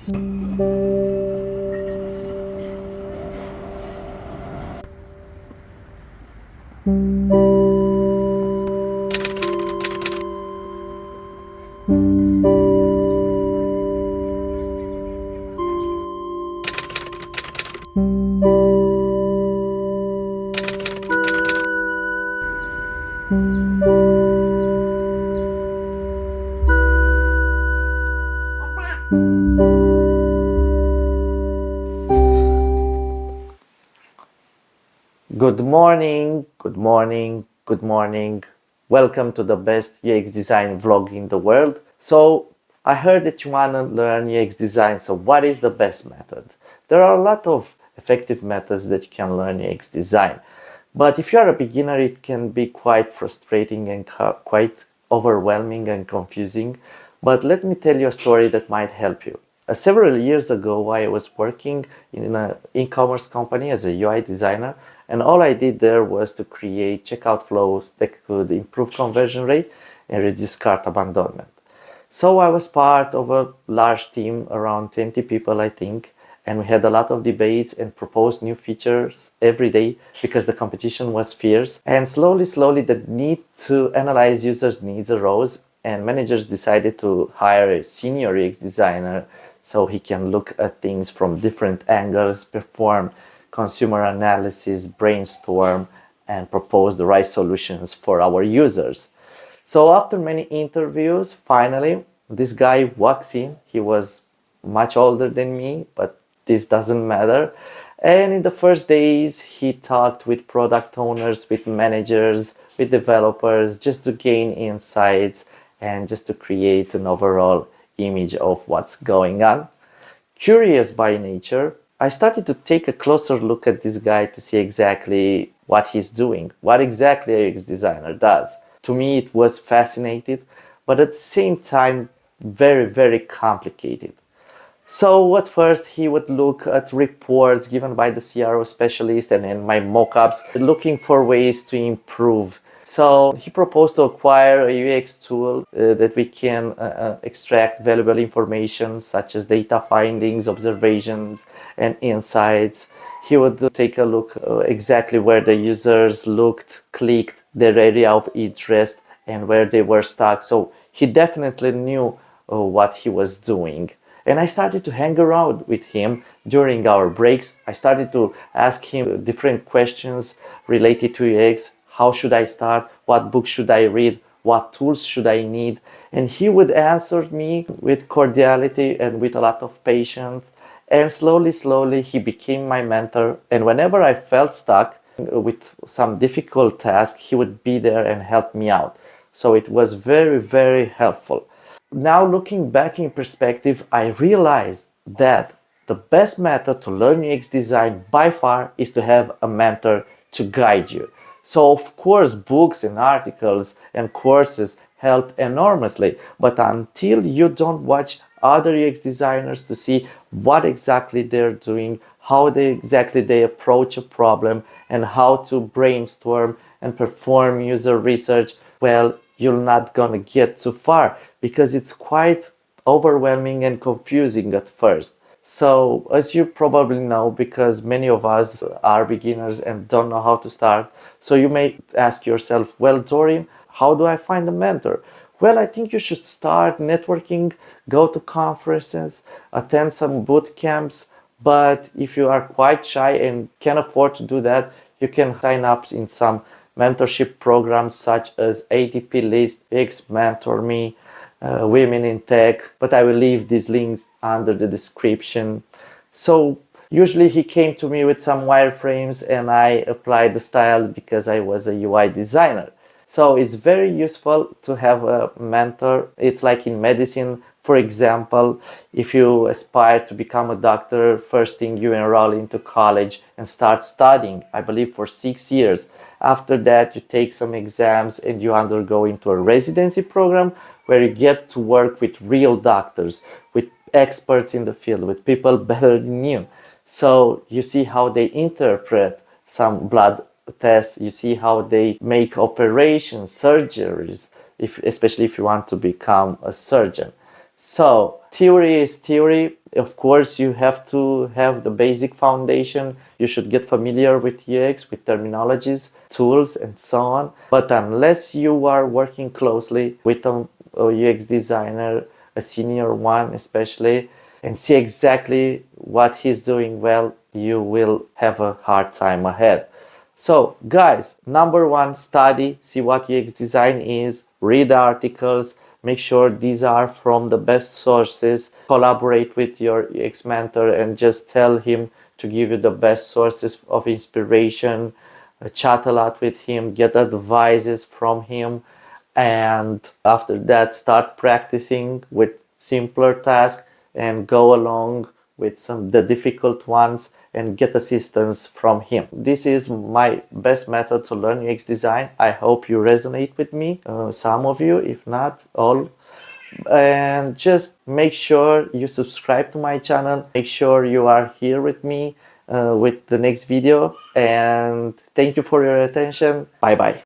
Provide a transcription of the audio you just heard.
Good morning, good morning, good morning. Welcome to the best UX design vlog in the world. So, I heard that you want to learn UX design. So, what is the best method? There are a lot of effective methods that you can learn UX design. But if you are a beginner, it can be quite frustrating and quite overwhelming and confusing. But let me tell you a story that might help you. Several years ago, I was working in an e-commerce company as a UI designer, and all I did there was to create checkout flows that could improve conversion rate and reduce cart abandonment. So I was part of a large team, around 20 people, I think, and we had a lot of debates and proposed new features every day because the competition was fierce. And slowly, the need to analyze users' needs arose, and managers decided to hire a senior UX designer so he can look at things from different angles, perform consumer analysis, brainstorm, and propose the right solutions for our users. So after many interviews, finally, this guy walks in. He was much older than me, but this doesn't matter. And in the first days, he talked with product owners, with managers, with developers, just to gain insights and just to create an overall image of what's going on. Curious by nature, I started to take a closer look at this guy to see exactly what he's doing, what exactly a UX designer does. To me, it was fascinating, but at the same time, very complicated. So at first he would look at reports given by the CRO specialist and in my mockups, looking for ways to improve. So he proposed to acquire a UX tool that we can extract valuable information such as data findings, observations, and insights. He would take a look exactly where the users looked, clicked, their area of interest, and where they were stuck. So he definitely knew what he was doing. And I started to hang around with him during our breaks. I started to ask him different questions related to UX. How should I start? What books should I read? What tools should I need? And he would answer me with cordiality and with a lot of patience. And slowly, he became my mentor. And whenever I felt stuck with some difficult task, he would be there and help me out. So it was very helpful. Now looking back in perspective, I realized that the best method to learn UX design by far is to have a mentor to guide you. So of course, books and articles and courses help enormously, but until you don't watch other UX designers to see what exactly they're doing, how they approach a problem, and how to brainstorm and perform user research, well, you're not gonna get too far because it's quite overwhelming and confusing at first. So, as you probably know, because many of us are beginners and don't know how to start, so you may ask yourself, well, Dorian, how do I find a mentor? Well, I think you should start networking, go to conferences, attend some boot camps. But if you are quite shy and can't afford to do that, you can sign up in some mentorship programs such as ATP List, X Mentor Me, Women in Tech, but I will leave these links under the description. So usually he came to me with some wireframes and I applied the style because I was a UI designer. So it's very useful to have a mentor. It's like in medicine, for example, if you aspire to become a doctor, first thing you enroll into college and start studying, I believe for 6 years. After that, you take some exams and you undergo into a residency program where you get to work with real doctors, with experts in the field, with people better than you. So you see how they interpret some blood tests, you see how they make operations, surgeries, especially if you want to become a surgeon. So theory is theory. Of course, you have to have the basic foundation. You should get familiar with UX, with terminologies, tools, and so on. But unless you are working closely with a UX designer, a senior one especially, and see exactly what he's doing well, you will have a hard time ahead. So guys, number one, study, see what UX design is, read articles, make sure these are from the best sources, collaborate with your UX mentor and just tell him to give you the best sources of inspiration, chat a lot with him, get advices from him, and after that start practicing with simpler tasks and go along with some the difficult ones and get assistance from him. This is my best method to learn UX design. I hope you resonate with me, some of you, if not all. And just make sure you subscribe to my channel, make sure you are here with me with the next video, and thank you for your attention. Bye bye.